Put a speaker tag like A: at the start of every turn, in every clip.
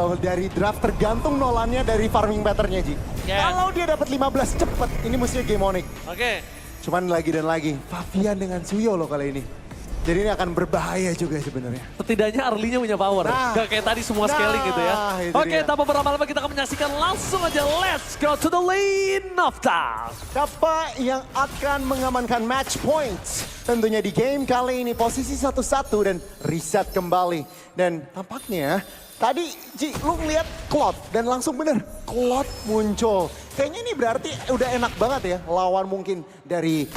A: kalau dari draft tergantung Nolannya dari farming patternnya, Ji.
B: Yeah.
A: Kalau dia dapat 15 cepet, ini mestinya game Onyx.
B: Oke.
A: Cuman lagi dan lagi, Fabian dengan Suyo loh kali ini. Jadi ini akan berbahaya juga sebenarnya.
B: Setidaknya early-nya punya power.
A: Nah.
B: Gak kayak tadi semua scaling gitu ya.
A: itu
B: Oke,
A: dia.
B: tanpa berlama-lama kita akan menyaksikan langsung aja. Let's go to the lane of time.
A: Siapa yang akan mengamankan match points? Tentunya di game kali ini posisi 1-1 dan reset kembali. Dan tampaknya tadi Ji, lu ngeliat Cloud dan langsung bener Cloud muncul. Kayaknya ini berarti udah enak banget ya lawan mungkin dari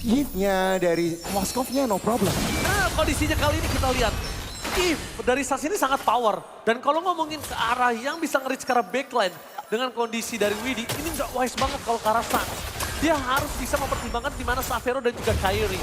A: Eve-nya, dari Moskovnya no problem.
B: Nah, kondisinya kali ini kita lihat. Eve dari Suns ini sangat power. Dan kalau ngomongin ke arah yang bisa nge-reach ke arah backline dengan kondisi dari Widi, ini nggak wise banget kalau ke arah Suns. Dia harus bisa mempertimbangkan di mana Xavero dan juga Kyrie.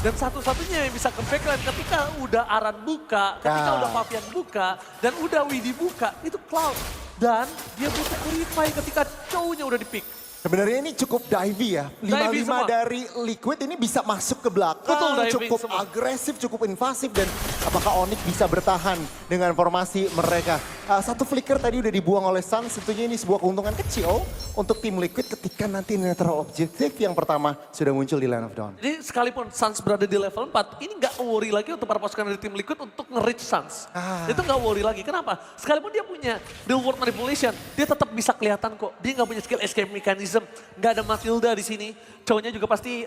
B: Dan satu-satunya yang bisa ke backline ketika udah Aran buka, ketika udah Fabian buka, dan udah Widi buka, itu Cloud. Dan dia butuh purify ketika cowoknya udah di-pick.
A: Sebenarnya ini cukup divey ya. 5-5
B: semua.
A: dari Liquid ini bisa masuk ke belakang.
B: Betul, diving
A: cukup
B: semua.
A: agresif, cukup invasif. Dan apakah Onyx bisa bertahan dengan formasi mereka. Satu flicker tadi udah dibuang oleh Suns. Tentunya ini sebuah keuntungan kecil untuk tim Liquid ketika nanti neutral objective yang pertama sudah muncul di Land of Dawn.
B: Jadi sekalipun Suns berada di level 4, ini nggak worry lagi untuk para pasukan dari tim Liquid untuk nge-reach Suns. Itu nggak worry lagi. Kenapa? Sekalipun dia punya the word manipulation, dia tetap bisa kelihatan kok. Dia nggak punya skill escape mechanism. Nggak ada Matilda di sini. Cowoknya juga pasti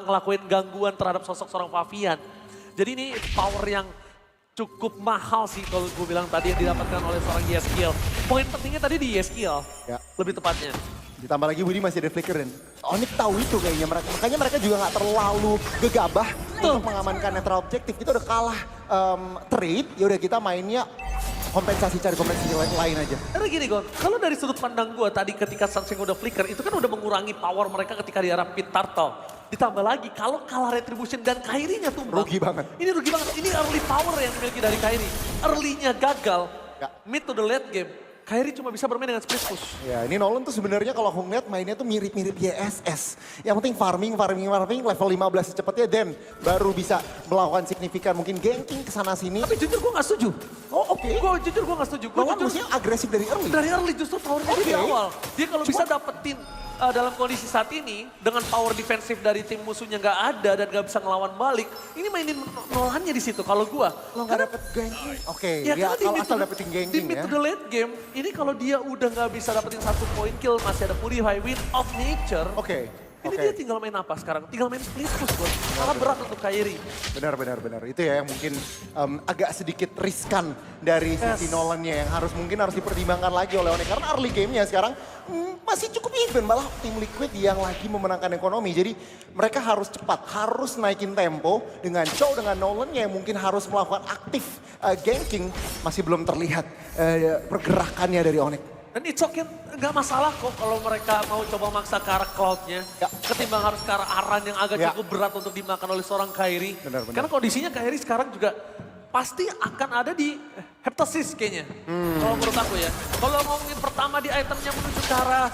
B: ngelakuin gangguan terhadap sosok seorang Fabian. Jadi ini power yang cukup mahal sih kalau gue bilang tadi yang didapatkan oleh seorang Yeskiel. Poin pentingnya tadi di Yeskiel,
A: Ya.
B: lebih tepatnya.
A: Ditambah lagi Widi masih ada flicker dan Onyx tahu itu kayaknya. Makanya mereka juga nggak terlalu gegabah untuk mengamankan netral objektif. Kita udah kalah trade, ya udah kita mainnya kompensasi, cari kompensasi lain aja.
B: Karena gini Gon, kalau dari sudut pandang gue tadi ketika Sunsing udah flicker, itu kan udah mengurangi power mereka ketika di arah pit turtle. Ditambah lagi kalau kalah retribution dan Kyrie-nya tumbang.
A: Rugi banget.
B: Ini rugi banget, ini early power yang dimiliki dari Kyrie. Early-nya gagal,
A: Ya.
B: mid to the late game. Kyrie cuma bisa bermain dengan split push.
A: Ya ini Nolan tuh sebenarnya kalau aku ngeliat mainnya tuh mirip-mirip YSS. Yang penting farming, level 15 secepatnya dan baru bisa melakukan signifikan. Mungkin ganking kesana sini.
B: Tapi jujur gue gak setuju.
A: Oh oke.
B: Gue jujur gue gak setuju. Gue
A: Bahwa
B: jujur
A: maksudnya agresif dari early.
B: dari early justru powernya dia di awal. Dia kalau bisa dapetin dalam kondisi saat ini dengan power defensif dari tim musuhnya nggak ada dan nggak bisa ngelawan balik, ini mainin Nolannya di situ. Kalau gua
A: Lo nggak dapet ganking. Oke,
B: ya
A: ya,
B: karena
A: kalau asal dapetin
B: di
A: ganking
B: mid
A: ya.
B: to the late game, ini kalau dia udah nggak bisa dapetin 1 point kill, masih ada Purify Wind of Nature.
A: Oke.
B: Ini dia tinggal main apa sekarang? Tinggal main split push bos. Malah berat untuk Kyrie.
A: Benar. Itu ya yang mungkin agak sedikit riskan dari sisi Nolannya yang mungkin harus dipertimbangkan lagi oleh Onyx. Karena early game-nya sekarang masih cukup even. Malah tim Liquid yang lagi memenangkan ekonomi. Jadi mereka harus cepat, harus naikin tempo dengan dengan Nolannya yang mungkin harus melakukan aktif ganking. Masih belum terlihat pergerakannya dari Onyx.
B: Dan it's okay, nggak masalah kok kalau mereka mau coba maksa ke arah Cloud-nya.
A: Ya.
B: Ketimbang harus ke arah Aran yang agak
A: Ya.
B: cukup berat untuk dimakan oleh seorang Kyrie.
A: Benar.
B: Karena kondisinya Kyrie sekarang juga pasti akan ada di Heptasis kayaknya. Kalau menurut aku ya. Kalau ngomongin pertama di itemnya menuju ke arah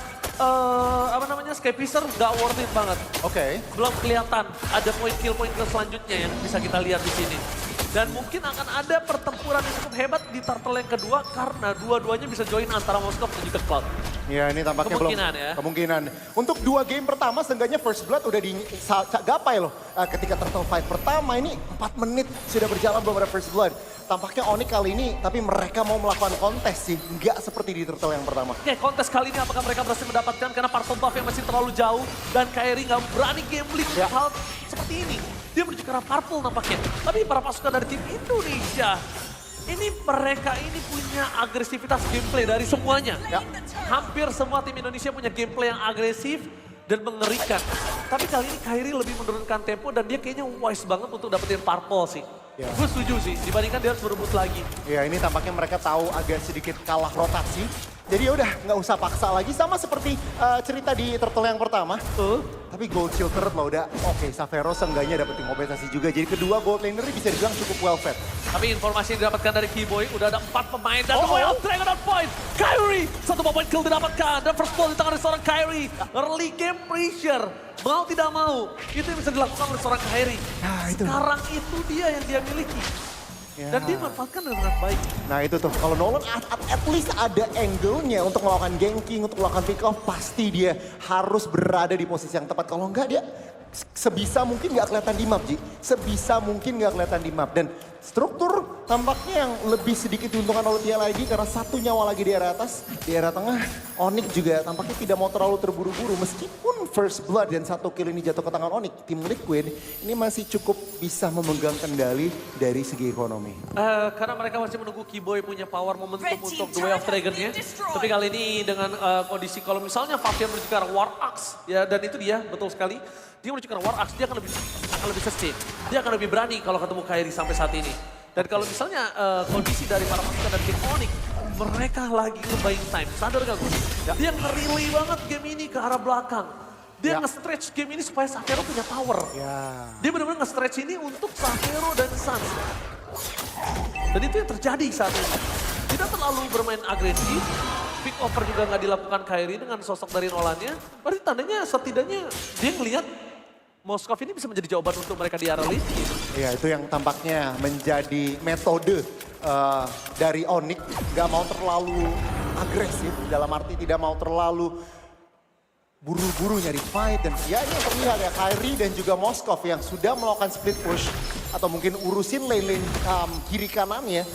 B: Skypicer nggak worth it banget.
A: Oke.
B: Belum kelihatan ada point kill selanjutnya yang bisa kita lihat di sini. Dan mungkin akan ada pertempuran yang cukup hebat di turtle yang kedua karena dua-duanya bisa join antara Moskov dan juga Cloud.
A: Ya ini tampaknya
B: Kemungkinan
A: belum.
B: ya.
A: Kemungkinan. Untuk 2 game pertama seenggaknya First Blood udah digapai loh. Ketika turtle fight pertama ini 4 menit sudah berjalan belum ada First Blood. Tampaknya Onyx kali ini tapi mereka mau melakukan kontes sih. Nggak seperti di turtle yang pertama.
B: Oke, kontes kali ini apakah mereka berhasil mendapatkan karena purple buff yang masih terlalu jauh dan Kyrie nggak berani gambling
A: Ya.
B: hal seperti ini. Dia menuju ke arah purple nampaknya. Tapi para pasukan dari tim Indonesia, ini mereka ini punya agresivitas gameplay dari semuanya.
A: Ya.
B: Hampir semua tim Indonesia punya gameplay yang agresif dan mengerikan. Tapi kali ini Kyrie lebih menurunkan tempo dan dia kayaknya wise banget untuk dapetin purple sih.
A: Ya.
B: Gue setuju sih, dibandingkan dia harus berebut lagi.
A: Ya ini tampaknya mereka tahu agak sedikit kalah rotasi. Jadi ya udah nggak usah paksa lagi. Sama seperti cerita di turtle yang pertama. Tapi gold shield turret loh udah oke. Xavero seenggaknya dapetin kompensasi juga. Jadi kedua gold laner bisa dibilang cukup well fed.
B: Tapi informasi yang didapatkan dari Keyboy, udah ada 4 pemain dan
A: Oh.
B: Royal Dragon on point. Kyrie, 1 point kill didapatkan dan first blood di tangan dari seorang Kyrie. Early game pressure, mau tidak mau, itu yang bisa dilakukan oleh seorang Kyrie.
A: Nah, itu.
B: Sekarang itu dia yang dia miliki.
A: Ya.
B: Dan dia manfaatkan dengan baik.
A: Nah itu tuh, kalau Nolan at least ada angle-nya untuk melakukan ganking, untuk melakukan pick off, pasti dia harus berada di posisi yang tepat. Kalau enggak dia sebisa mungkin nggak kelihatan di map, Ji. Sebisa mungkin nggak kelihatan di map. Dan struktur tampaknya yang lebih sedikit diuntungkan oleh TLID karena satu nyawa lagi di area atas. Di area tengah, Onyx juga tampaknya tidak mau terlalu terburu-buru. Meskipun first blood dan 1 kill ini jatuh ke tangan Onyx, tim Liquid ini masih cukup bisa memegang kendali dari segi ekonomi.
B: Karena mereka masih menunggu Keyboy punya power momentum untuk The Way of Dragon-nya. Tapi kali ini dengan kondisi kalau misalnya Fabian menuju ke arah War Axe, ya dan itu dia, betul sekali. Dia menuju ke arah War Axe, dia akan lebih sustain. Dia akan lebih berani kalau ketemu Kairi sampai saat ini. Dan kalau misalnya kondisi dari para pasukan dari tim Onyx, mereka lagi nge-buying time. Sadar gak gue? Dia nge-relay banget game ini ke arah belakang. Dia nge-stretch game ini supaya Sapphire punya power. Dia benar-benar nge-stretch ini untuk Sapphire dan Suns. Dan itu yang terjadi saat ini. Tidak terlalu bermain agresif. Pick over juga nggak dilakukan Kairi dengan sosok dari Nolannya. Berarti tandanya setidaknya dia ngelihat Moskov ini bisa menjadi jawaban untuk mereka di area late game.
A: Ya itu yang tampaknya menjadi metode dari Onyx. Gak mau terlalu agresif, dalam arti tidak mau terlalu buru-buru nyari fight. Dan ya ini yang terlihat ya, Kairi dan juga Moskov yang sudah melakukan split push. Atau mungkin urusin lane-lane kiri kanannya.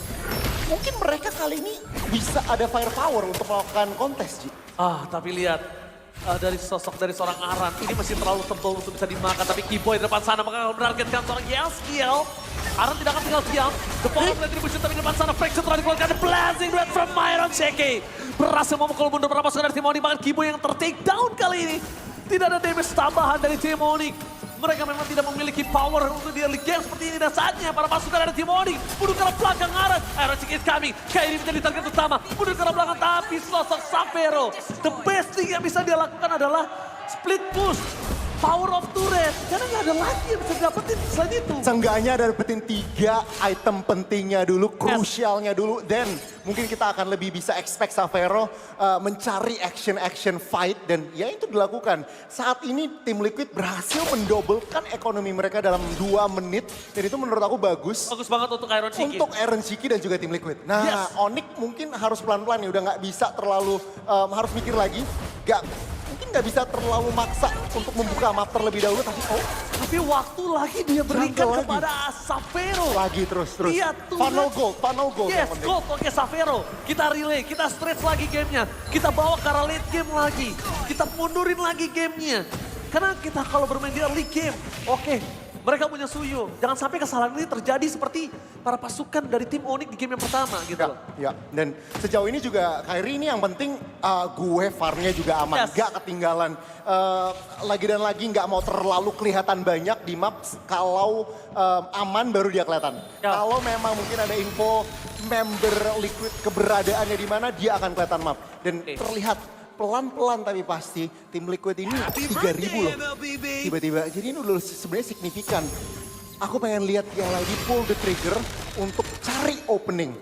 A: Mungkin mereka kali ini bisa ada firepower untuk melakukan kontes, Ji.
B: Tapi lihat. Dari sosok dari seorang Aran, ini masih terlalu tebal untuk bisa dimakan. Tapi Keyboy di depan sana maka menargetkan seorang Yaskiel. Aran tidak akan tinggal diam. The power of retribution tapi di depan sana Fraction telah dikeluarkan. The blazing red from Myron Sheki. Berhasil memukul mundur berapa pasukan dari tim Onyx. Bahkan Keyboy yang ter-take down kali ini. Tidak ada damage tambahan dari tim Onyx. Mereka memang tidak memiliki power untuk di early game seperti ini. Dan saatnya para pasukan dari tim Onyx mundur ke arah belakang Aran. Iron Sheki is coming. Kairi menjadi target utama. Mundur ke arah belakang tapi sosok Sapphire. The best thing yang bisa dia lakukan adalah split push. Power of turret. Karena nggak ada lagi yang bisa didapetin selain itu.
A: Seenggaknya dapetin 3 item pentingnya dulu, krusialnya dulu. Dan mungkin kita akan lebih bisa expect Sapphire mencari action fight. Dan ya itu dilakukan. Saat ini tim Liquid berhasil mendobelkan ekonomi mereka dalam 2 menit. Dan itu menurut aku bagus.
B: Bagus banget untuk Iron Shiki.
A: Untuk Iron Shiki dan juga tim Liquid. Nah Onyx mungkin harus pelan-pelan nih. Udah nggak bisa terlalu, harus mikir lagi. Mungkin nggak bisa terlalu maksa untuk membuka map terlebih dahulu.
B: Tapi waktu lagi dia berikan kepada Sapphire.
A: Lagi terus.
B: Iya,
A: Funnel gold.
B: Yes, gold. Oke, Sapphire. Kita relay, kita stretch lagi gamenya. Kita bawa ke arah late game lagi. Kita mundurin lagi gamenya. Karena kita kalau bermain di early game, mereka punya suyo. Jangan sampai kesalahan ini terjadi seperti para pasukan dari tim Onyx di game yang pertama gitu loh.
A: Ya, dan sejauh ini juga Kairi ini yang penting gue farmnya juga aman. Gak ketinggalan. Lagi dan lagi gak mau terlalu kelihatan banyak di map. Kalau aman baru dia kelihatan. Kalau memang mungkin ada info member Liquid keberadaannya di mana, dia akan kelihatan map. Dan terlihat pelan-pelan tapi pasti tim Liquid ini 3.000 loh. Tiba-tiba, jadi ini udah sebenarnya signifikan. Aku pengen lihat TLID pull the trigger untuk cari opening.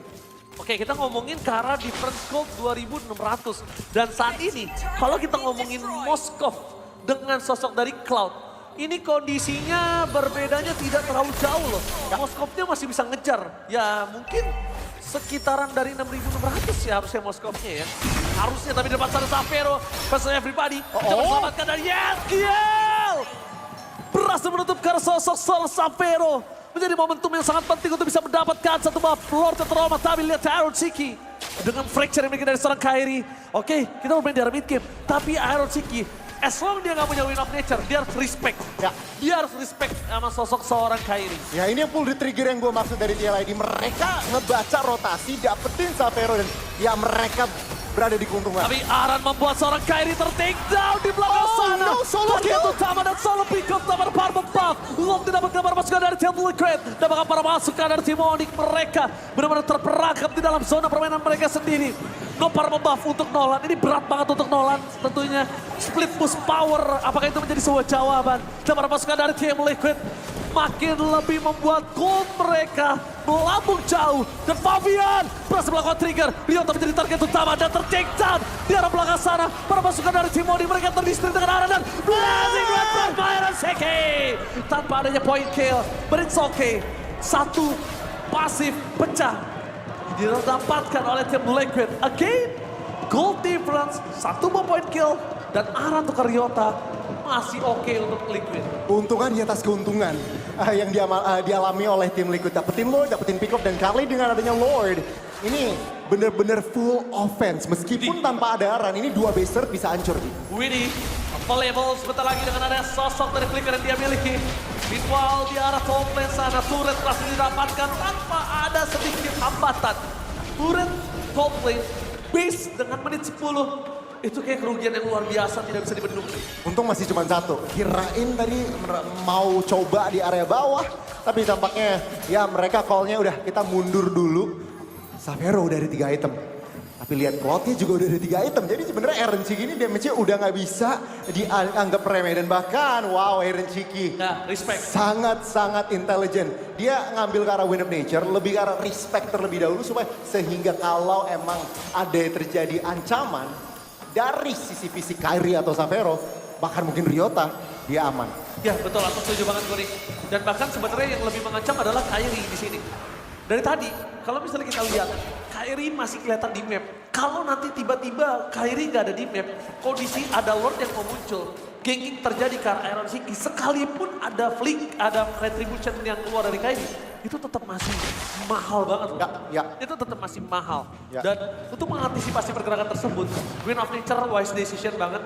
B: Oke, kita ngomongin ke arah difference gold 2.600. Dan saat ini, kalau kita ngomongin Moskov dengan sosok dari Cloud, ini kondisinya berbedanya tidak terlalu jauh loh. Moskovnya masih bisa ngejar. Ya mungkin sekitaran dari 6.600 ya harusnya Moskovnya ya. Harusnya, tapi di depan sana Sapphire, versus everybody. Coba selamatkan dari Yaskiel. Berhasil menutup karena sosok Sapphire. Menjadi momentum yang sangat penting untuk bisa mendapatkan satu buff Lord Trauma. Tapi lihat Iron Shiki dengan fracture yang dimiliki dari seorang Kairi. Oke, kita bermain di arah mid game. Tapi Iron Shiki, as long dia nggak punya win of nature, dia harus respect. Dia harus respect sama sosok seorang Kairi.
A: Ya ini yang pull the trigger yang gue maksud dari TLID. Mereka ngebaca rotasi, dapetin Sapphire dan ya mereka berada di keuntungan.
B: Tapi Aran membuat seorang Kairi ter-take down di belakang sana.
A: Solo
B: kill utama dan solo pick up dapat power buff. Long didapatkan para pasukan dari tim Liquid. Dapatkan para pasukan dari tim Onyx. Mereka benar-benar terperangkap di dalam zona permainan mereka sendiri. No power buff untuk Nolan. Ini berat banget untuk Nolan tentunya. Split push power. Apakah itu menjadi sebuah jawaban? Dan para pasukan dari tim Liquid makin lebih membuat gold mereka melambung jauh. Dan Fabian berhasil melakukan trigger. Ryota menjadi target utama dan ter-take down di arah belakang sana. Para pasukan dari tim Onyx mereka terdistrik dengan arah dan blazing red from Myron Sheki. Tanpa adanya point kill. But it's okay. Satu pasif pecah. Didapatkan oleh tim Liquid. Again, gold difference, 1 point kill. Dan arah untuk Ryota masih oke untuk Liquid.
A: Keuntungan di atas keuntungan yang dialami oleh tim Liquid. Dapetin Lord, dapetin pick up, dan kali dengan adanya Lord, ini bener-bener full offense. Meskipun tanpa ada Aran, ini 2 base bisa hancur.
B: Widih, available sebentar lagi dengan ada sosok dari Flicker yang dia miliki. Meanwhile di arah top lane sana, turret berhasil didapatkan tanpa ada sedikit hambatan. Turret top lane, base dengan menit 10. Itu kayak kerugian yang luar biasa, tidak bisa dibendung.
A: Untung masih cuma 1. Kirain tadi mau coba di area bawah. Tapi tampaknya ya mereka call-nya udah kita mundur dulu. Xavero udah ada 3 item. Tapi lihat plotnya juga udah ada 3 item. Jadi sebenarnya Eren Chiki ini damage-nya udah nggak bisa dianggap remeh. Dan bahkan wow Eren Chiki
B: respect.
A: Sangat-sangat intelijen. Dia ngambil ke arah Wind of Nature, lebih ke arah respect terlebih dahulu. Supaya sehingga kalau emang ada terjadi ancaman dari sisi fisik Kairi atau Xavero, bahkan mungkin Ryota, dia aman.
B: Ya betul, aku setuju banget Gori. Dan bahkan sebenarnya yang lebih mengancam adalah Kairi di sini. Dari tadi, kalau misalnya kita lihat, Kairi masih kelihatan di map. Kalau nanti tiba-tiba Kairi nggak ada di map, kondisi ada Lord yang mau muncul, ganking terjadi ke arah Iron Siki, sekalipun ada flick, ada retribution yang keluar dari Kairi, itu tetap masih mahal banget loh.
A: Ya.
B: Itu tetap masih mahal.
A: Ya.
B: Dan untuk mengantisipasi pergerakan tersebut, Wind of Nature wise decision banget.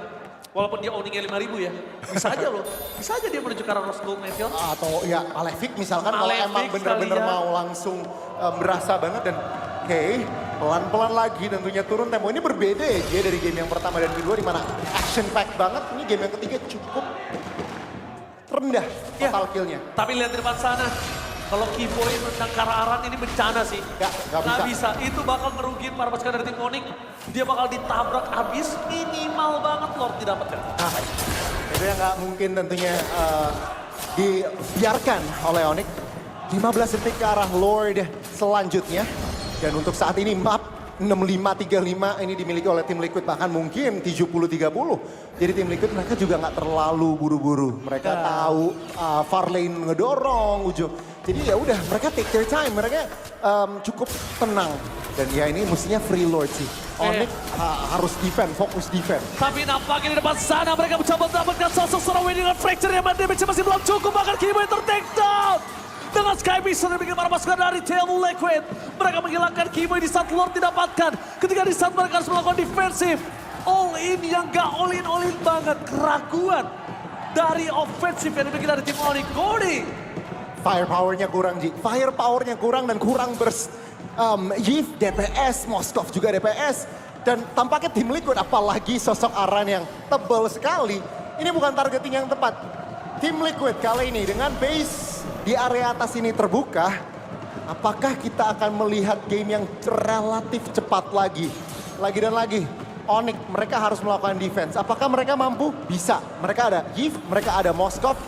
B: Walaupun dia owningnya 5.000 ya, bisa aja loh. Bisa aja dia menuju ke arah Rose Gold Meteor.
A: Atau ya Malefic misalkan kalau
B: Malefic
A: emang bener-bener
B: sekali ya.
A: mau langsung berasa banget. Dan oke, pelan-pelan lagi tentunya turun tempo. Ini berbeda ya dia dari game yang pertama dan kedua di mana action pack banget. Ini game yang ketiga cukup rendah total killnya.
B: Tapi lihat di depan sana, kalau Keyboy menang ke arah Aran ini bencana sih.
A: Nggak
B: bisa. Itu bakal ngerugiin para pasukan dari tim Onyx. Dia bakal ditabrak abis, minimal banget Lord didapatkan.
A: Nah, itu yang nggak mungkin tentunya dibiarkan oleh Onyx. 15 detik ke arah Lord selanjutnya. Dan untuk saat ini map 65-35 ini dimiliki oleh tim Liquid, bahkan mungkin 70-30. Jadi tim Liquid mereka juga nggak terlalu buru-buru. Mereka tahu far lane ngedorong ujung. Jadi ya udah mereka take their time, mereka cukup tenang. Dan ya ini mestinya free Lord sih. Onyx harus defend, fokus defend.
B: Tapi nampaknya di depan sana mereka mencoba mendapatkan sosok seorang Winnie dengan fracture yang damage masih belum cukup. Bahkan Keyboy ter-take down. Dengan Sky Beast yang bikin para pasukan dari Team Liquid. Mereka menghilangkan Keyboy di saat Lord didapatkan. Ketika di saat mereka harus melakukan defensif. All in yang gak all in banget. Keraguan dari offensif yang dibikin dari tim Onyx. Gori.
A: Firepower-nya kurang, Ji. Firepower-nya kurang dan kurang burst. Yves DPS, Moskov juga DPS. Dan tampaknya tim Liquid apalagi sosok Aran yang tebal sekali. Ini bukan targeting yang tepat. Tim Liquid kali ini dengan base di area atas ini terbuka. Apakah kita akan melihat game yang relatif cepat lagi? Lagi dan lagi. Onyx mereka harus melakukan defense. Apakah mereka mampu? Bisa. Mereka ada Yves, mereka ada Moskov.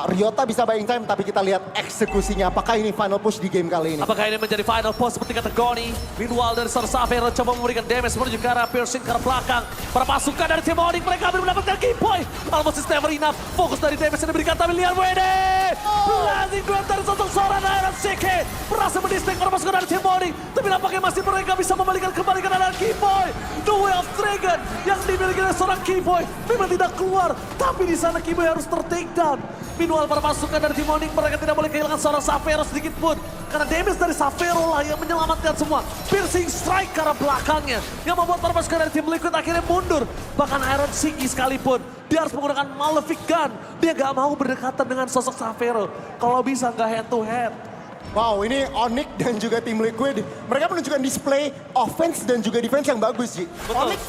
A: Ryota bisa buying time, tapi kita lihat eksekusinya. Apakah ini final push di game kali ini?
B: Apakah ini menjadi final push seperti kata Goni? Meanwhile dari seorang Xavero coba memberikan damage menuju ke arah piercing ke arah belakang. Para pasukan dari tim Onyx mereka belum mendapatkan Keyboy. Almost is never enough. Fokus dari damage yang diberikan, tapi lihat WD. Blazing grab dari sosok seorang Iron Siki. Berhasil mendistek para pasukan dari tim Onyx. Tapi nampaknya masih mereka bisa membalikan kembali ke arah Keyboy. The Way of Dragon yang dimiliki oleh seorang Keyboy memang tidak keluar. Tapi di sana Keyboy harus ter-take down. Meanwhile para pasukan dari tim Onyx mereka tidak boleh kehilangan seorang Xavero sedikit pun. Karena damage dari Xavero lah yang menyelamatkan semua. Piercing strike ke arah belakangnya. Yang membuat para pasukan dari tim Liquid akhirnya mundur. Bahkan Iron Siki sekalipun. Dia harus menggunakan Malefic Gun. Dia gak mau berdekatan dengan sosok Xavero. Kalau bisa gak head to head.
A: Wow, ini Onyx dan juga tim Liquid. Mereka menunjukkan display offense dan juga defense yang bagus, Ji. Onyx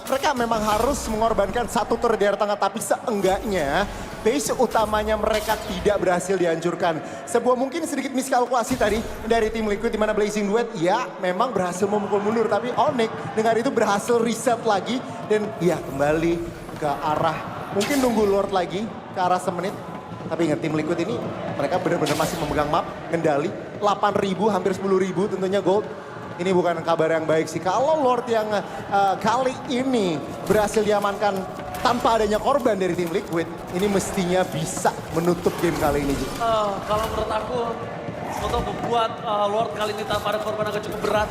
A: mereka memang harus mengorbankan satu tur di tengah, tapi seenggaknya base utamanya mereka tidak berhasil dihancurkan. Sebuah mungkin sedikit miskalkulasi tadi dari tim Liquid di mana Blazing Duet ya memang berhasil memukul mundur, tapi Onyx dengan itu berhasil reset lagi dan ya kembali ke arah mungkin nunggu Lord lagi ke arah semenit. Tapi ingat tim Liquid ini mereka benar-benar masih memegang map, kendali 8.000 hampir 10.000 tentunya gold. Ini bukan kabar yang baik sih. Kalau Lord yang kali ini berhasil diamankan tanpa adanya korban dari tim Liquid, ini mestinya bisa menutup game kali ini.
B: Kalau menurut aku untuk membuat Lord kali ini tanpa ada korban agak cukup berat.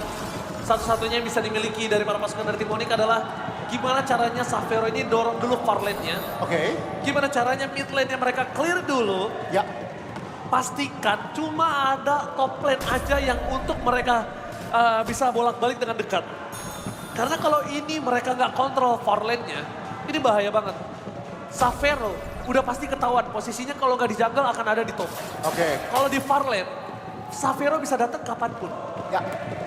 B: Satu-satunya yang bisa dimiliki dari para pasukan dari tim Onyx adalah gimana caranya Xavero ini dorong dulu far lane-nya.
A: Oke.
B: Gimana caranya mid lane-nya mereka clear dulu.
A: Ya.
B: Pastikan cuma ada top lane aja yang untuk mereka bisa bolak-balik dengan dekat. Karena kalau ini mereka nggak kontrol far lane-nya, ini bahaya banget. Xavero udah pasti ketahuan posisinya kalau nggak di jungle akan ada di top.
A: Oke.
B: Kalau di far lane, Xavero bisa datang kapanpun.
A: Ya.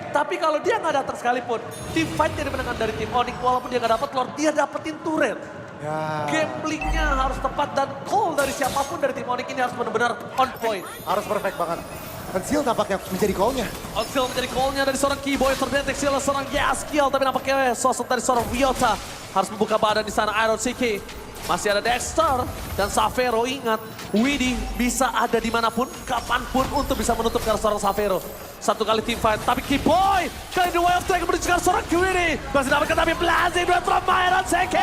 B: Tapi kalau dia nggak datang sekalipun, team fight jadi menangan dari tim Onyx walaupun dia nggak dapat Lord, dia dapetin turret.
A: Ya.
B: Gamblingnya harus tepat dan call dari siapapun dari tim Onyx ini harus benar-benar on point.
A: Harus perfect banget. Conceal tampaknya menjadi call-nya.
B: Onsil menjadi call-nya dari seorang Keyboy, terdeteksi oleh seorang Yaskiel, tapi nampaknya sosok dari seorang Ryota harus membuka badan di sana. Iron CK masih ada Dexter dan Xavero. Ingat, Widdy bisa ada dimanapun, kapanpun untuk bisa menutup karena seorang Xavero. Satu kali team fight, tapi Keyboy kali ini Way of Drag menunjukkan seorang Widdy. Masih dapatkan tapi Blazing Duet from Iron CK.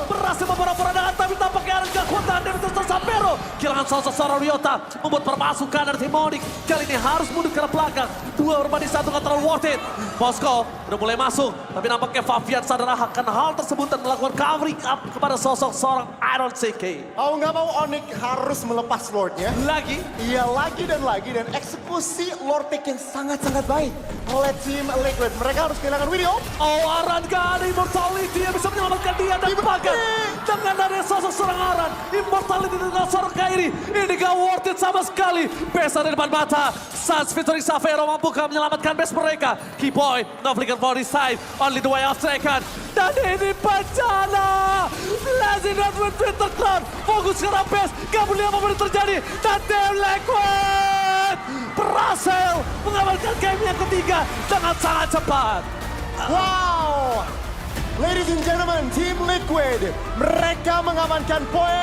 B: Berhasil membawa perandangan tapi tampaknya ada gak kuat tahan dari Xavero. Kehilangan sosok seorang Ryota membuat permasukan dari tim Onyx kali ini harus mundur ke belakang. 2 berbanding 1 gak terlalu worth it. Moskow udah mulai masuk, tapi nampaknya Fabian sadar akan hal tersebut dan melakukan covering up kepada sosok seorang Iron CK.
A: Mau nggak mau Onyx harus melepas Lordnya.
B: Lagi,
A: Iya lagi dan eksekusi Lord Pick yang sangat-sangat baik oleh tim Liquid. Mereka harus kehilangan video.
B: Aran gak ada Immortality yang bisa menyelamatkan dia dan bahkan dengan ada sosok seorang Aran, Immortality dengan seorang Kairi, ini gak worth it sama sekali. Besa di depan mata, Suns featuring Xavero mampukah menyelamatkan base mereka. Keyboy, no flicker for his side, only the way of second. Dan ini bencana, Blazing Red with Twitter Cloud, fokus ke base, gak boleh apa-apa yang terjadi. Dan Team Liquid berhasil mengamankan game yang ketiga dengan sangat cepat.
A: Wow! Ladies and gentlemen, Team Liquid, mereka mengamankan poin.